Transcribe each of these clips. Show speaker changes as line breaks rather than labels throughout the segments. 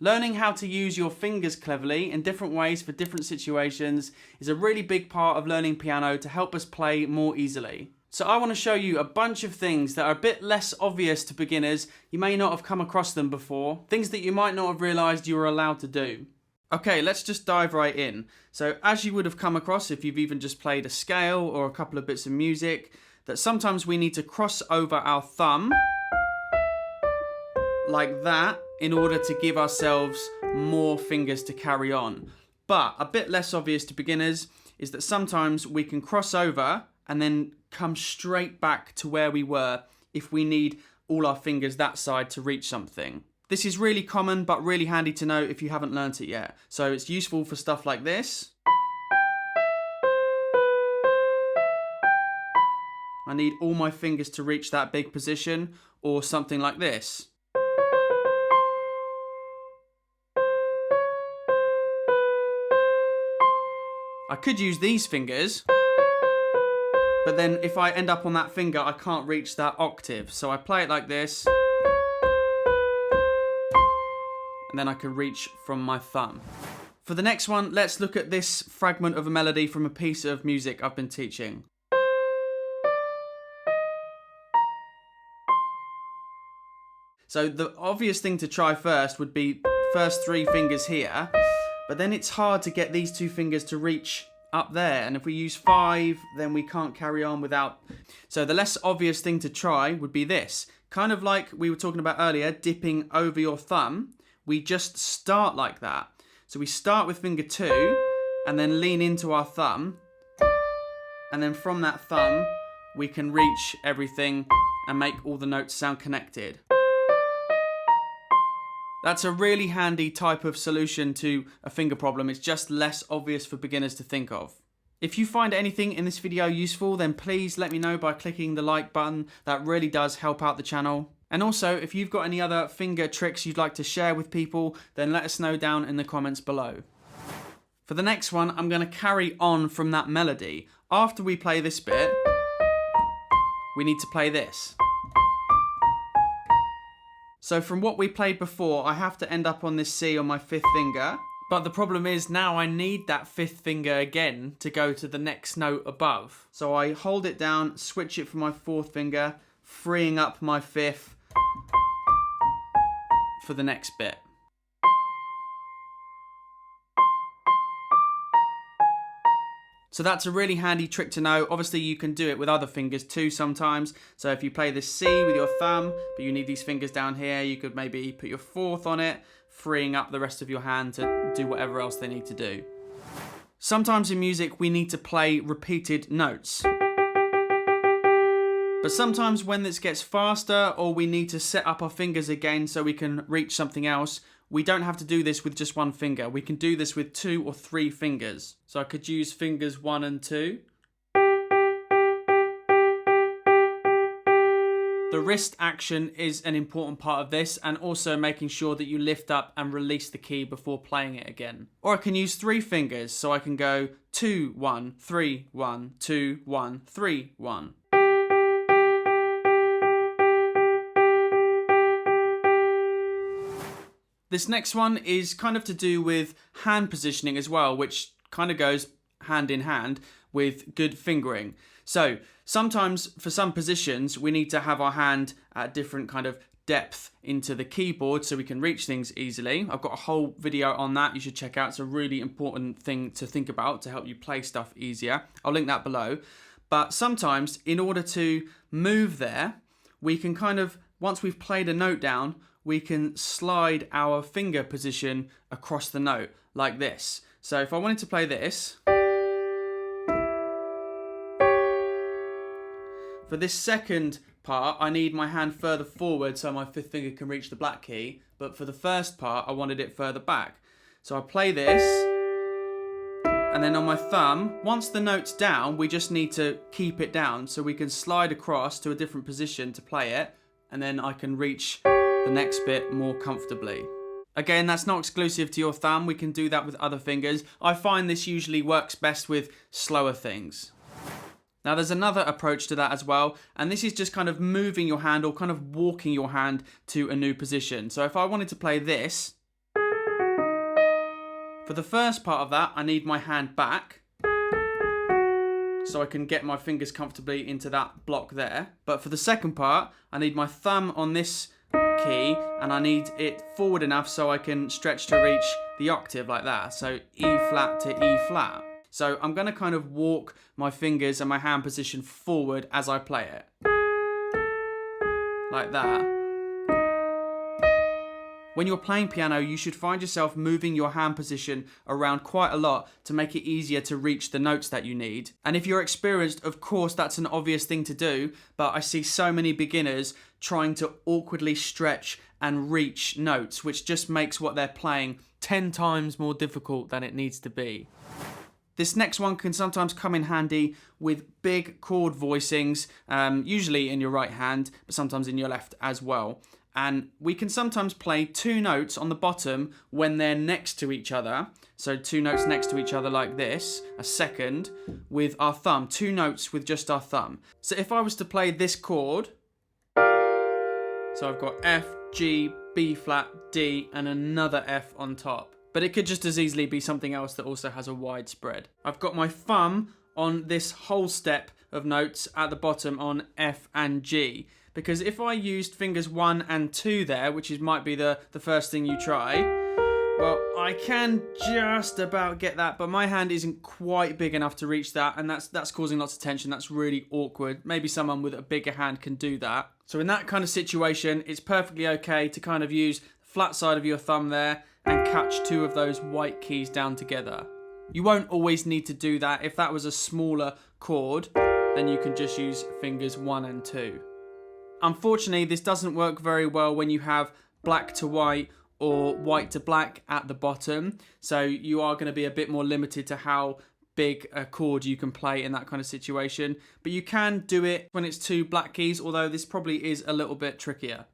Learning how to use your fingers cleverly in different ways for different situations is a really big part of learning piano to help us play more easily. So I want to show you a bunch of things that are a bit less obvious to beginners. You may not have come across them before, things that you might not have realised you were allowed to do. Okay, let's just dive right in. So as you would have come across if you've even just played a scale or a couple of bits of music, that sometimes we need to cross over our thumb like that in order to give ourselves more fingers to carry on. But a bit less obvious to beginners is that sometimes we can cross over and then come straight back to where we were if we need all our fingers that side to reach something. This is really common but really handy to know if you haven't learnt it yet. So it's useful for stuff like this. I need all my fingers to reach that big position, or something like this. I could use these fingers, but then if I end up on that finger, I can't reach that octave. So I play it like this, and then I can reach from my thumb. For the next one, let's look at this fragment of a melody from a piece of music I've been teaching. So the obvious thing to try first would be first 3 fingers here, but then it's hard to get these 2 fingers to reach up there, and if we use 5, then we can't carry on without. So the less obvious thing to try would be this, kind of like we were talking about earlier, dipping over your thumb. We just start like that. So we start with finger 2 and then lean into our thumb, and then from that thumb we can reach everything and make all the notes sound connected. That's a really handy type of solution to a finger problem. It's just less obvious for beginners to think of. If you find anything in this video useful, then please let me know by clicking the like button. That really does help out the channel. And also, if you've got any other finger tricks you'd like to share with people, then let us know down in the comments below. For the next one, I'm going to carry on from that melody. After we play this bit, we need to play this. So from what we played before, I have to end up on this C on my 5th finger. But the problem is now I need that 5th finger again to go to the next note above. So I hold it down, switch it for my 4th finger, freeing up my 5th for the next bit. So that's a really handy trick to know. Obviously you can do it with other fingers too sometimes. So if you play this C with your thumb, but you need these fingers down here, you could maybe put your 4th on it, freeing up the rest of your hand to do whatever else they need to do. Sometimes in music we need to play repeated notes. But sometimes when this gets faster, or we need to set up our fingers again so we can reach something else, we don't have to do this with just 1 finger. We can do this with 2 or 3 fingers. So I could use fingers 1 and 2. The wrist action is an important part of this, and also making sure that you lift up and release the key before playing it again. Or I can use 3 fingers, so I can go 2, 1, 3, 1, 2, 1, 3, 1. This next one is kind of to do with hand positioning as well, which kind of goes hand in hand with good fingering. So sometimes for some positions we need to have our hand at different kind of depth into the keyboard so we can reach things easily. I've got a whole video on that you should check out. It's a really important thing to think about to help you play stuff easier. I'll link that below. But sometimes in order to move there, we can kind of, once we've played a note down, we can slide our finger position across the note like this. So if I wanted to play this, for this second part, I need my hand further forward so my 5th finger can reach the black key. But for the first part, I wanted it further back. So I play this, and then on my thumb, once the note's down, we just need to keep it down so we can slide across to a different position to play it, and then I can reach the next bit more comfortably. Again, that's not exclusive to your thumb. We can do that with other fingers. I find this usually works best with slower things. Now there's another approach to that as well, and this is just kind of moving your hand or kind of walking your hand to a new position. So if I wanted to play this, For the first part of that, I need my hand back so I can get my fingers comfortably into that block there. But for the second part, I need my thumb on this key and I need it forward enough so I can stretch to reach the octave like that. So E flat to E flat. So I'm going to kind of walk my fingers and my hand position forward as I play it. Like that. When you're playing piano, you should find yourself moving your hand position around quite a lot to make it easier to reach the notes that you need. And if you're experienced, of course, that's an obvious thing to do, but I see so many beginners trying to awkwardly stretch and reach notes, which just makes what they're playing 10 times more difficult than it needs to be. This next one can sometimes come in handy with big chord voicings, usually in your right hand, but sometimes in your left as well. And we can sometimes play two notes on the bottom when they're next to each other. So two notes next to each other like this, a second, with our thumb. Two notes with just our thumb. So if I was to play this chord, so I've got F, G, B flat, D, and another F on top. But it could just as easily be something else that also has a wide spread. I've got my thumb on this whole step of notes at the bottom on F and G. Because if I used fingers 1 and 2 there, which might be the first thing you try, well, I can just about get that, but my hand isn't quite big enough to reach that, and that's causing lots of tension. That's really awkward. Maybe someone with a bigger hand can do that. So in that kind of situation, it's perfectly okay to kind of use the flat side of your thumb there and catch two of those white keys down together. You won't always need to do that. If that was a smaller chord, then you can just use fingers 1 and 2. Unfortunately, this doesn't work very well when you have black to white or white to black at the bottom. So you are going to be a bit more limited to how big a chord you can play in that kind of situation. But you can do it when it's two black keys, although this probably is a little bit trickier.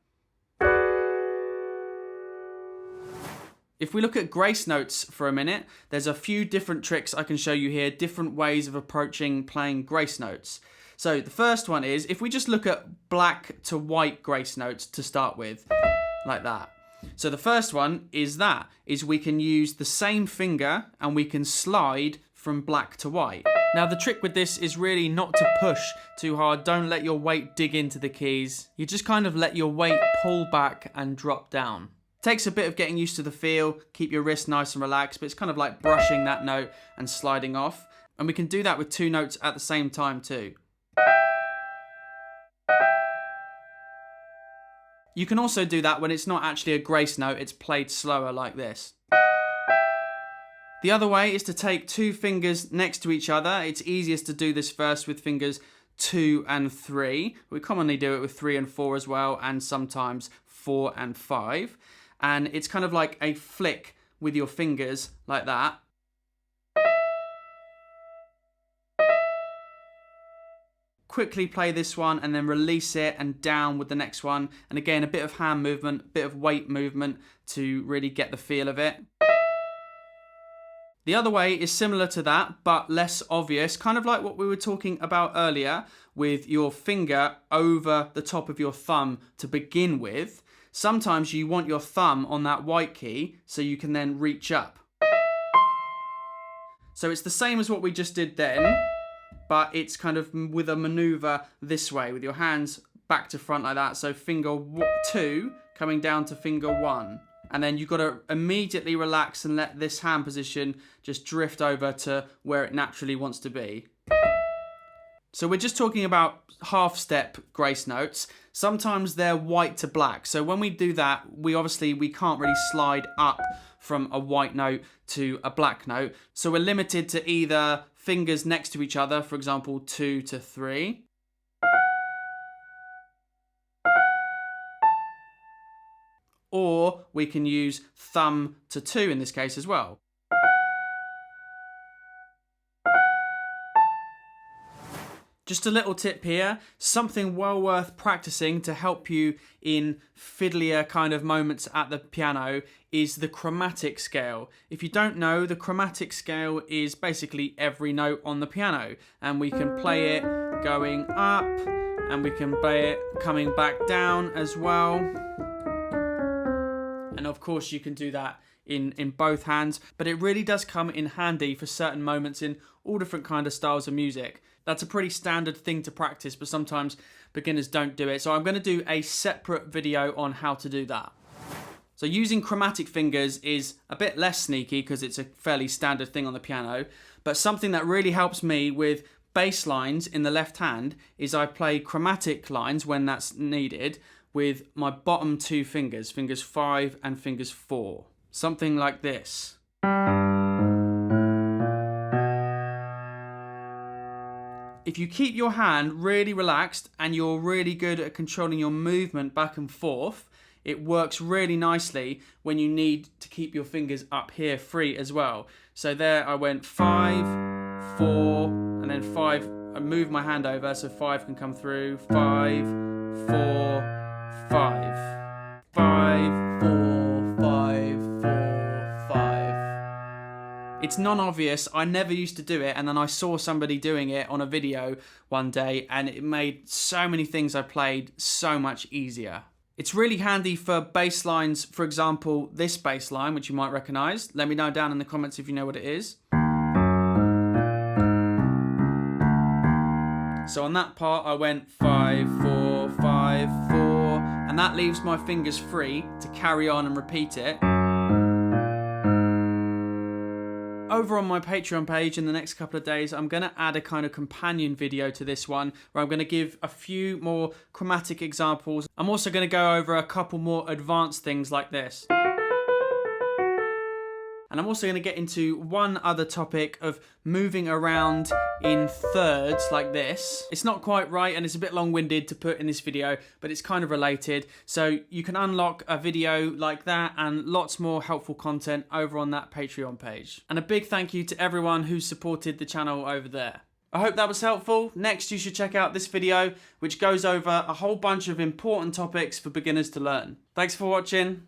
If we look at grace notes for a minute, there's a few different tricks I can show you here, different ways of approaching playing grace notes. So the first one is, if we just look at black to white grace notes to start with, like that. So the first one is we can use the same finger and we can slide from black to white. Now the trick with this is really not to push too hard. Don't let your weight dig into the keys. You just kind of let your weight pull back and drop down. Takes a bit of getting used to the feel, keep your wrist nice and relaxed, but it's kind of like brushing that note and sliding off. And we can do that with two notes at the same time too. You can also do that when it's not actually a grace note, it's played slower like this. The other way is to take two fingers next to each other. It's easiest to do this first with fingers 2 and 3. We commonly do it with 3 and 4 as well, and sometimes 4 and 5. And it's kind of like a flick with your fingers like that. Quickly play this one and then release it and down with the next one. And again, a bit of hand movement, a bit of weight movement to really get the feel of it. The other way is similar to that, but less obvious, kind of like what we were talking about earlier with your finger over the top of your thumb to begin with. Sometimes you want your thumb on that white key so you can then reach up. So it's the same as what we just did then, but it's kind of with a maneuver this way, with your hands back to front like that. So finger 2 coming down to finger 1. And then you've got to immediately relax and let this hand position just drift over to where it naturally wants to be. So we're just talking about half step grace notes. Sometimes they're white to black. So when we do that, we can't really slide up from a white note to a black note. So we're limited to either fingers next to each other, for example, 2 to 3. Or we can use thumb to 2 in this case as well. Just a little tip here, something well worth practicing to help you in fiddlier kind of moments at the piano is the chromatic scale. If you don't know, the chromatic scale is basically every note on the piano, and we can play it going up and we can play it coming back down as well. And of course you can do that in both hands, but it really does come in handy for certain moments in all different kind of styles of music. That's a pretty standard thing to practice, but sometimes beginners don't do it. So I'm going to do a separate video on how to do that. So using chromatic fingers is a bit less sneaky because it's a fairly standard thing on the piano, but something that really helps me with bass lines in the left hand is I play chromatic lines when that's needed with my bottom two fingers, fingers 5 and fingers 4. Something like this. If you keep your hand really relaxed and you're really good at controlling your movement back and forth, it works really nicely when you need to keep your fingers up here free as well. So there I went 5, 4, and then 5. I move my hand over so 5 can come through. 5, 4, 5. 5, 4, 5, 4, 5. It's non-obvious. I never used to do it, and then I saw somebody doing it on a video one day, and it made so many things I played so much easier. It's really handy for bass lines, for example, this bass line, which you might recognize. Let me know down in the comments if you know what it is. So on that part, I went 5, 4, 5, 4, and that leaves my fingers free to carry on and repeat it. Over on my Patreon page in the next couple of days, I'm going to add a kind of companion video to this one where I'm going to give a few more chromatic examples. I'm also going to go over a couple more advanced things like this. And I'm also going to get into one other topic of moving around in thirds like this. It's not quite right and it's a bit long-winded to put in this video, but it's kind of related. So you can unlock a video like that and lots more helpful content over on that Patreon page. And a big thank you to everyone who supported the channel over there. I hope that was helpful. Next, you should check out this video, which goes over a whole bunch of important topics for beginners to learn. Thanks for watching.